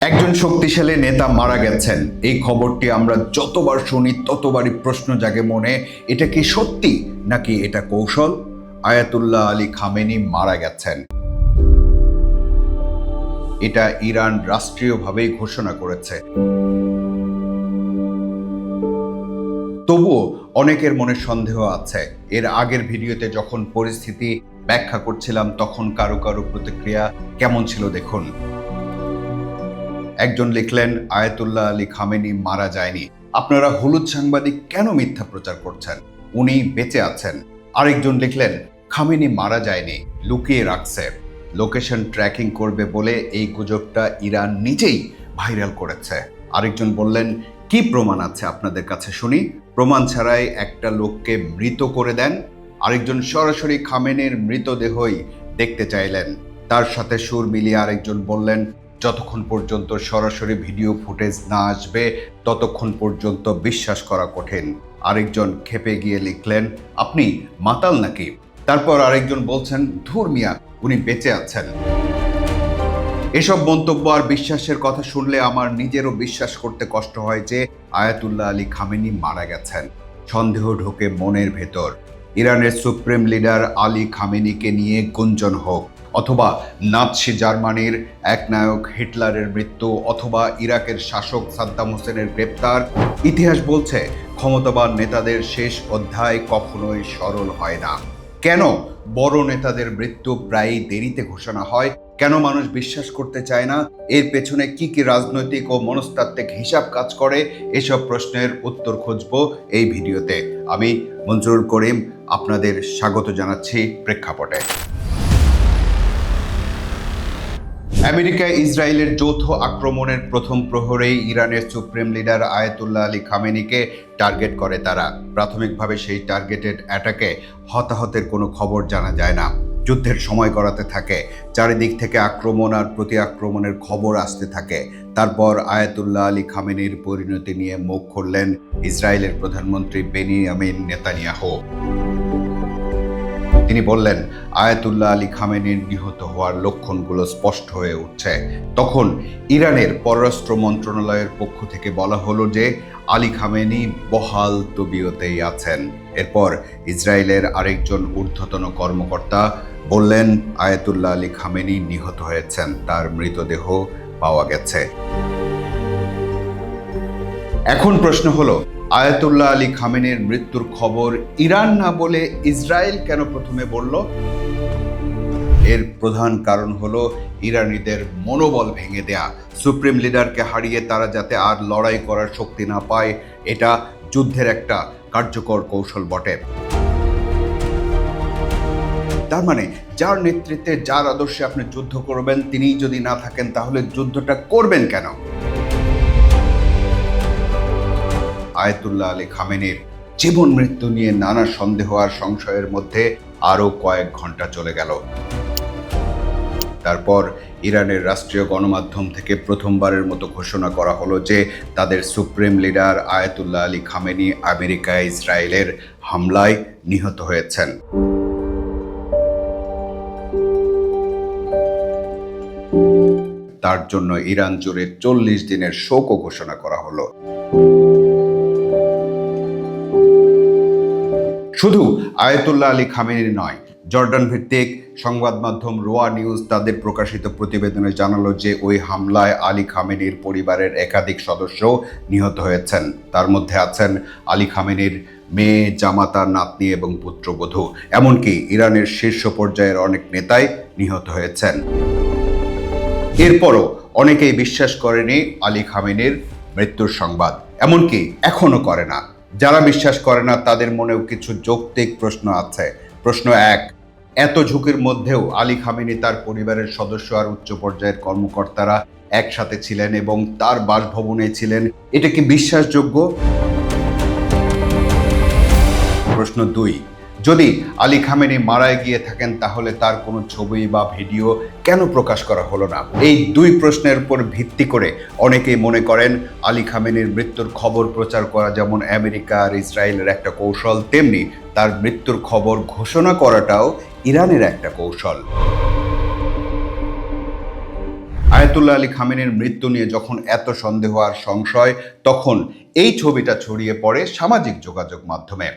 একজন শক্তিশালী নেতা মারা গেছেন, এই খবরটি আমরা যতবার শুনি ততবারই প্রশ্ন জাগে মনে, এটা কি সত্যি নাকি এটা কৌশল? আয়াতুল্লাহ আলী খামেনি মারা গেছেন, এটা ইরান রাষ্ট্রীয়ভাবেই ঘোষণা করেছে। তবুও অনেকের মনে সন্দেহ আছে। এর আগের ভিডিওতে যখন পরিস্থিতি ব্যাখ্যা করছিলাম তখন কারো কারো প্রতিক্রিয়া কেমন ছিল দেখুন। একজন লিখলেন, আয়াতুল্লাহ আলী খামেনি মারা যায়নি, আপনারা হলুদ সাংবাদিক কেন মিথ্যা প্রচার করছেন, উনি বেঁচে আছেন। আরেকজন লিখলেন, খামেনি মারা যায়নি, লুকিয়ে রাখছে, লোকেশন ট্র্যাকিং করবে বলে এই গুজবটা ইরান নিজেই ভাইরাল করেছে। আরেকজন বললেন, কি প্রমাণ আছে আপনাদের কাছে শুনি, প্রমাণ ছাড়াই একটা লোককে মৃত করে দেন। আরেকজন সরাসরি খামেনির মৃতদেহই দেখতে চাইলেন। তার সাথে সুর মিলিয়ে আরেকজন বললেন, যতক্ষণ পর্যন্ত সরাসরি ভিডিও ফুটেজ না আসবে ততক্ষণ পর্যন্ত বিশ্বাস করা কঠিন। আরেকজন ক্ষেপে গিয়ে লিখলেন, আপনি মাতাল নাকি? তারপর আরেকজন বলছেন, ধুর মিয়া, উনি বেঁচে আছেন। এসব মন্তব্য আর বিশ্বাসের কথা শুনলে আমার নিজেরও বিশ্বাস করতে কষ্ট হয় যে আয়াতুল্লাহ আলী খামেনি মারা গেছেন। সন্দেহ ঢোকে মনের ভেতর। ইরানের সুপ্রিম লিডার আলী খামেনিকে নিয়ে গুঞ্জন হোক, অথবা নাৎসি জার্মানির এক নায়ক হিটলারের মৃত্যু, অথবা ইরাকের শাসক সাদ্দাম হোসেনের গ্রেপ্তার, ইতিহাস বলছে ক্ষমতাবান নেতাদের শেষ অধ্যায় কখনোই সরল হয় না। কেন বড় নেতাদের মৃত্যু প্রায়ই দেরিতে ঘোষণা হয়? কেন মানুষ বিশ্বাস করতে চায় না? এর পেছনে কি কি রাজনৈতিক ও মনস্তাত্ত্বিক হিসাব কাজ করে? এসব প্রশ্নের উত্তর খুঁজব এই ভিডিওতে। আমি মঞ্জুরুল করিম আপনাদের স্বাগত জানাচ্ছি প্রেক্ষাপটে। আমেরিকা ইসরায়েলের যৌথ আক্রমণের প্রথম প্রহরেই ইরানের সুপ্রিম লিডার আয়াতুল্লাহ আলী খামেনিকে টার্গেট করে তারা। প্রাথমিকভাবে সেই টার্গেটেড অ্যাটাকে হতাহতের কোনো খবর জানা যায় না। যুদ্ধের সময় গড়াতে থাকে, চারিদিক থেকে আক্রমণ আর প্রতি আক্রমণের খবর আসতে থাকে। তারপর আয়াতুল্লাহ আলী খামেনির পরিণতি নিয়ে মুখ খুললেন ইসরায়েলের প্রধানমন্ত্রী বেনিয়ামিন নেতানিয়াহু। তিনি বললেন, আয়াতুল্লাহ আলী খামেনির নিহত হওয়ার লক্ষণগুলো স্পষ্ট হয়ে উঠছে। তখন ইরানের পররাষ্ট্র মন্ত্রণালয়ের পক্ষ থেকে বলা হলো যে আলী খামেনি বহাল তবিয়তেই আছেন। এরপর ইসরায়েলের আরেকজন ঊর্ধ্বতন কর্মকর্তা বললেন, আয়াতুল্লাহ আলী খামেনি নিহত হয়েছেন, তার মৃতদেহ পাওয়া গেছে। এখন প্রশ্ন হলো, আয়াতুল্লাহ আলী খামেনির মৃত্যুর খবর ইরান না বলে ইসরায়েল কেন প্রথমে বলল? এর প্রধান কারণ হলো ইরানিদের মনোবল ভেঙে দেয়া। সুপ্রিম লিডারকে হারিয়ে তারা যাতে আর লড়াই করার শক্তি না পায়, এটা যুদ্ধের একটা কার্যকর কৌশল বটে। তার মানে যার নেতৃত্বে, যার আদর্শে আপনি যুদ্ধ করবেন, তিনি যদি না থাকেন তাহলে যুদ্ধটা করবেন কেন? আয়াতুল্লাহ আলী খামেনির জীবন মৃত্যু নিয়ে নানা সন্দেহ আর সংশয়ের মধ্যে আরো কয়েক ঘন্টা চলে গেল। তারপর ইরানের রাষ্ট্রীয় গণমাধ্যম থেকে প্রথমবারের মতো ঘোষণা করা হলো যে তাদের supreme leader Ayatollah Ali Khamenei America ইসরায়েলের হামলায় নিহত হয়েছেন। তার জন্য ইরান জুড়ে 40 দিনের শোকও ঘোষণা করা হলো। শুধু আয়াতুল্লাহ আলী খামেনি নয়, জর্ডান ভিত্তিক সংবাদ মাধ্যম রোয়া নিউজ তাদের প্রকাশিত প্রতিবেদনে জানালো যে ওই হামলায় আলী খামেনির পরিবারের একাধিক সদস্য নিহত হয়েছেন। তার মধ্যে আছেন আলী খামেনির মেয়ে, জামাতা, নাতনি এবং পুত্রবধূ। এমনকি ইরানের শীর্ষ পর্যায়ের অনেক নেতাই নিহত হয়েছেন। এরপরও অনেকেই বিশ্বাস করেনি আলী খামেনির মৃত্যুর সংবাদ, এমনকি এখনো করে না। যারা বিশ্বাস করে না তাদের মনেও কিছু যৌক্তিক প্রশ্ন আছে। প্রশ্ন 1, এত ঝুঁকির মধ্যেও আলী খামেনি তার পরিবারের সদস্য আর উচ্চ পর্যায়ের কর্মকর্তারা একসাথে ছিলেন এবং তার বাসভবনে ছিলেন, এটা কি বিশ্বাসযোগ্য? প্রশ্ন 2, যদি আলী খামেনি মারা গিয়ে থাকেন তাহলে তার কোনো ছবি বা ভিডিও কেন প্রকাশ করা হলো না? এই 2 প্রশ্নের উপর ভিত্তি করে অনেকেই মনে করেন আলী খামেনির মৃত্যুর খবর প্রচার করা যেমন আমেরিকা আর ইসরায়েলের একটা কৌশল, তেমনি তার মৃত্যুর খবর ঘোষণা করাটাও ইরানের একটা কৌশল। আয়াতুল্লাহ আলী খামেনির মৃত্যু নিয়ে যখন এত সন্দেহ আর সংশয়, তখন এই ছবিটা ছড়িয়ে পড়ে সামাজিক যোগাযোগ মাধ্যমে।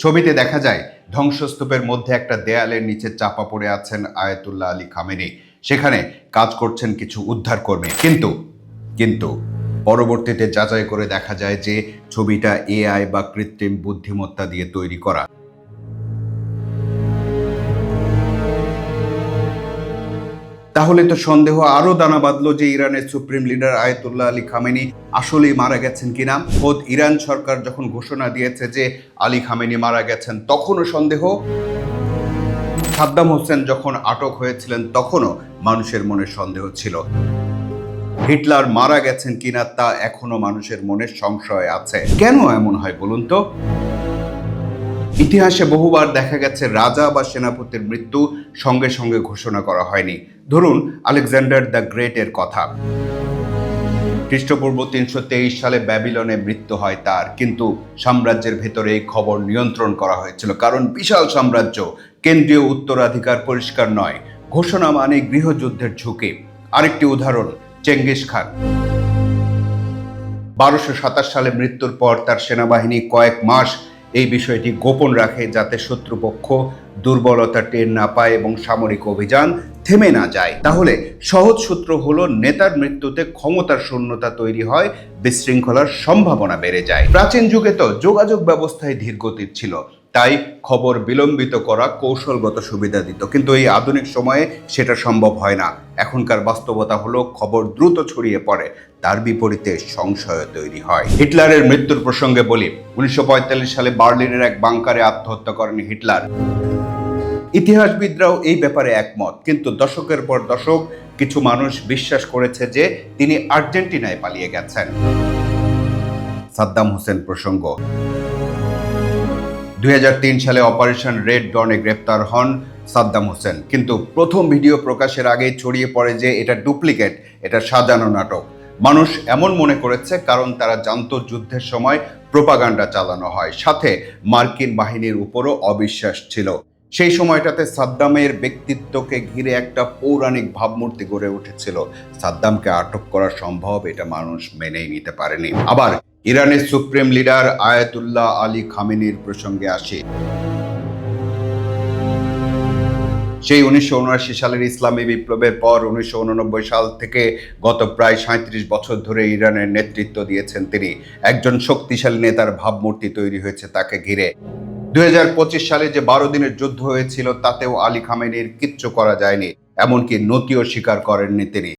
ছবিতে দেখা যায় ধ্বংসস্তূপের মধ্যে একটা দেয়ালের নিচে চাপা পড়ে আছেন আয়াতুল্লাহ আলী খামেনি। সেখানে কাজ করছেন কিছু উদ্ধারকর্মী। কিন্তু পরবর্তীতে যাচাই করে দেখা যায় যে ছবিটা এআই বা কৃত্রিম বুদ্ধিমত্তা দিয়ে তৈরি করা। তাহলে তো সন্দেহ আরো দানা বাঁধলো যে ইরানের supreme leader Ayatollah Ali Khamenei আসলেই মারা গেছেন কিনা। খোদ ইরান সরকার যখন ঘোষণা দিয়েছে যে আলী খামেনি মারা গেছেন, তখনও সন্দেহ। সাদ্দাম হোসেন যখন আটক হয়েছিলেন তখনও মানুষের মনে সন্দেহ ছিল। হিটলার মারা গেছেন কিনা তা এখনো মানুষের মনে সংশয় আছে। কেন এমন হয় বলুন তো? ইতিহাসে বহুবার দেখা গেছে রাজা বা সেনাপতির মৃত্যু সঙ্গে সঙ্গে ঘোষণা করা হয়নি। ধরুন আলেকজান্ডার দ্য গ্রেট এর কথা। খ্রিস্টপূর্ব 323 সালে ব্যাবিলনে মৃত্যু হয় তার, কিন্তু সাম্রাজ্যের ভেতরে এই খবর নিয়ন্ত্রণ করা হয়েছিল, কারণ বিশাল সাম্রাজ্য, কেন্দ্রীয় উত্তরাধিকার পরিষ্কার নয়, ঘোষণা মানে গৃহযুদ্ধের ঝুঁকি। আরেকটি উদাহরণ চেঙ্গিস খান। 1227 সালে মৃত্যুর পর তার সেনাবাহিনী কয়েক মাস এই বিষয়টি গোপন রাখে, যাতে শত্রুপক্ষ দুর্বলতা টের না পায় এবং সামরিক অভিযান থেমে না যায়। তাহলে সহজ সূত্র হলো, নেতার মৃত্যুতে ক্ষমতার শূন্যতা তৈরি হয়, বিশৃঙ্খলার সম্ভাবনা বেড়ে যায়। প্রাচীন যুগে তো যোগাযোগ ব্যবস্থায় ধীরগতির ছিল, তাই খবর বিলম্বিত করা কৌশলগত সুবিধা দিত, কিন্তু এই আধুনিক সময়ে সেটা সম্ভব হয় না। এখনকার বাস্তবতা হলো খবর দ্রুত ছড়িয়ে পড়ে, তার বিপরীতে সংশয় তৈরি হয়। হিটলারের মৃত্যুর প্রসঙ্গে বলি, 1945 সালে বার্লিনের এক বাংকারে আত্মহত্যা করেন হিটলার। ইতিহাসবিদরাও এই ব্যাপারে একমত, কিন্তু দশকের পর দশক কিছু মানুষ বিশ্বাস করেছে যে তিনি আর্জেন্টিনায় পালিয়ে গেছেন। সাদ্দাম হোসেন প্রসঙ্গ, 2003 সালে অপারেশন রেড ডনে গ্রেপ্তার হন সাদ্দাম হোসেন, কিন্তু প্রথম ভিডিও প্রকাশের আগেই ছড়িয়ে পড়ে যে এটা ডুপ্লিকেট, এটা সাজানো নাটক। মানুষ এমন মনে করেছে কারণ তারা জানতো যুদ্ধের সময় প্রোপাগান্ডা চালানো হয়, সাথে মার্কিন বাহিনীর উপরও অবিশ্বাস ছিল। সেই সময়টাতে সাদ্দামের ব্যক্তিত্বকে ঘিরে একটা পৌরাণিক ভাবমূর্তি গড়ে উঠেছিল। সাদ্দামকে আটক করা সম্ভব, এটা মানুষ মেনেই নিতে পারেনি। আবার ইরানের সুপ্রিম লিডার আয়াতুল্লাহ আলী খামেনির প্রসঙ্গে আসে। সেই 1979 সালের ইসলামী বিপ্লবের পর 1989 সাল থেকে গত প্রায় 37 বছর ধরে ইরানের নেতৃত্ব দিয়েছেন তিনি। একজন শক্তিশালী নেতার ভাবমূর্তি তৈরি হয়েছে তাকে ঘিরে। 2025 সালে যে 12 দিনের যুদ্ধ হয়েছিল তাতেও আলী খামেনির কিচ্ছু করা যায়নি, এমনকি নতিও স্বীকার করেননি তিনি।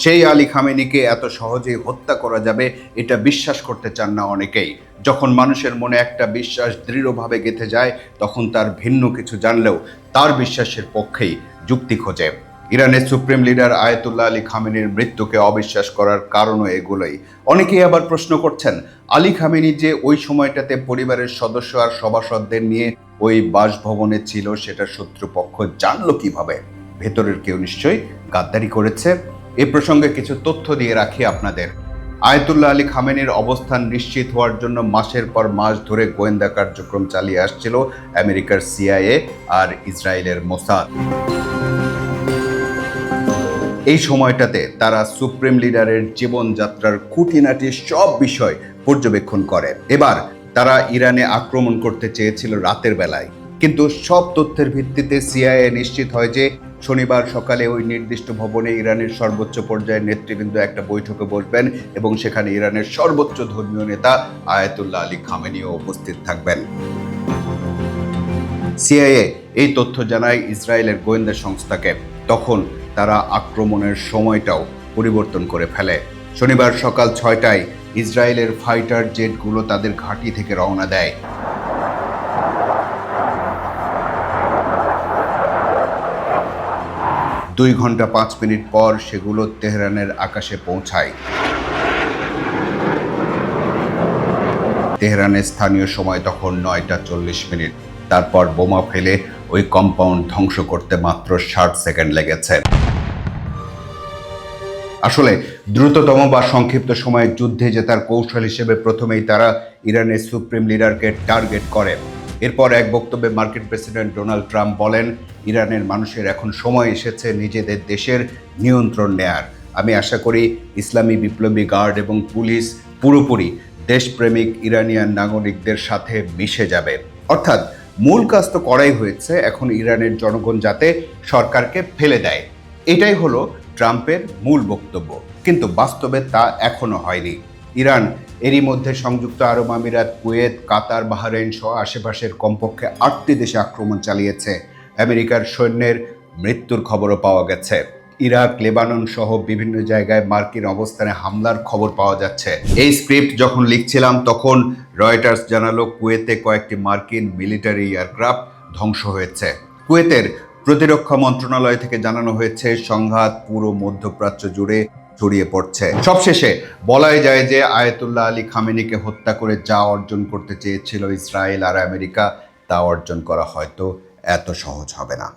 সেই আলী খামেনিকে এত সহজেই হত্যা করা যাবে এটা বিশ্বাস করতে চান না অনেকেই। যখন মানুষের মনে একটা বিশ্বাস দৃঢ়ভাবে গেঁথে যায়, তখন তার ভিন্ন কিছু জানলেও তার বিশ্বাসের পক্ষেই যুক্তি খোঁজে। ইরানের সুপ্রিম লিডার আয়াতুল্লাহ আলী খামেনির মৃত্যুকে অবিশ্বাস করার কারণও এগুলোই। অনেকেই আবার প্রশ্ন করছেন, আলী খামেনি যে ওই সময়টাতে পরিবারের সদস্য আর সভাসদদের নিয়ে ওই বাসভবনে ছিল, সেটা শত্রুপক্ষ জানলো কিভাবে? ভেতরের কেউ নিশ্চয়ই গাদ্দারি করেছে। এ প্রসঙ্গে কিছু তথ্য দিয়ে রাখি আপনাদের। আয়াতুল্লাহ আলী খামেনির অবস্থান নিশ্চিত হওয়ার জন্য মাসের পর মাস ধরে গোয়েন্দা কার্যক্রম চালিয়ে আসছিল আমেরিকার সিআইএ আর ইসরায়েলের মোসাদ। এই সময়টাতে তারা সুপ্রিম লিডারের জীবনযাত্রার খুঁটিনাটি সব বিষয় পর্যবেক্ষণ করে। এবার তারা ইরানে আক্রমণ করতে চেয়েছিল রাতের বেলায়, কিন্তু সব তথ্যের ভিত্তিতে সিআইএ নিশ্চিত হয় যে শনিবার সকালে ওই নির্দিষ্ট ভবনে ইরানের সর্বোচ্চ পর্যায়ের নেতৃবৃন্দ একটা বৈঠকে বসবেন এবং সেখানে ইরানের সর্বোচ্চ ধর্মীয় নেতা আয়াতুল্লাহ আলী খামেনিও উপস্থিত থাকবেন। সিআইএ এই তথ্য জানায় ইসরায়েলের গোয়েন্দা সংস্থাকে। তখন তারা আক্রমণের সময়টাও পরিবর্তন করে ফেলে। শনিবার সকাল 6টায় ইসরায়েলের ফাইটার জেটগুলো তাদের ঘাঁটি থেকে রওনা দেয়। দুই ঘন্টা 5 মিনিট পর সেগুলো তেহরানের আকাশে পৌঁছায়। তেহরানের স্থানীয় সময় তখন 9টা 40 মিনিট। তারপর বোমা ফেলে ওই কম্পাউন্ড ধ্বংস করতে মাত্র 60 সেকেন্ড লেগেছে। আসলে দ্রুততম বা সংক্ষিপ্ত সময়ে যুদ্ধে জেতার কৌশল হিসেবে প্রথমেই তারা ইরানের সুপ্রিম লিডারকে টার্গেট করে। এরপর এক বক্তব্যে মার্কিন প্রেসিডেন্ট ডোনাল্ড ট্রাম্প বলেন, ইরানের মানুষের এখন সময় এসেছে নিজেদের দেশের নিয়ন্ত্রণ নেয়ার। আমি আশা করি ইসলামী বিপ্লবী গার্ড এবং পুলিশ পুরোপুরি দেশপ্রেমিক ইরানিয়ান নাগরিকদের সাথে মিশে যাবে। অর্থাৎ মূল কাজ তো করাই হয়েছে, এখন ইরানের জনগণ যাতে সরকারকে ফেলে দেয়, এটাই হলো ট্রাম্পের মূল বক্তব্য। কিন্তু বাস্তবে তা এখনো হয়নি। ইরান এরই মধ্যে সংযুক্ত আরব আমিরাত, কুয়েত, কাতার, বাহরাইন সহ আশেপাশের কমপক্ষে 8টি দেশে আক্রমণ চালিয়েছে। আমেরিকার সৈন্যের মৃত্যুর খবরও পাওয়া গেছে। ইরাক, লেবানন সহ বিভিন্ন জায়গায় মার্কিন অবস্থানে হামলার খবর পাওয়া যাচ্ছে। এই স্ক্রিপ্ট যখন লিখছিলাম তখন রয়টার্স জানালো কুয়েতে কয়েকটি মার্কিন মিলিটারি এয়ারক্রাফট ধ্বংস হয়েছে। কুয়েতের প্রতিরক্ষা মন্ত্রণালয় থেকে জানানো হয়েছে সংঘাত পুরো মধ্যপ্রাচ্য জুড়ে ছড়িয়ে পড়ছে। সবশেষে বলাই যায় যে আয়াতুল্লাহ আলী খামেনিকে হত্যা করে যা অর্জন করতে চেয়েছিল ইসরায়েল আর আমেরিকা, তা অর্জন করা হয়তো এত সহজ হবে না।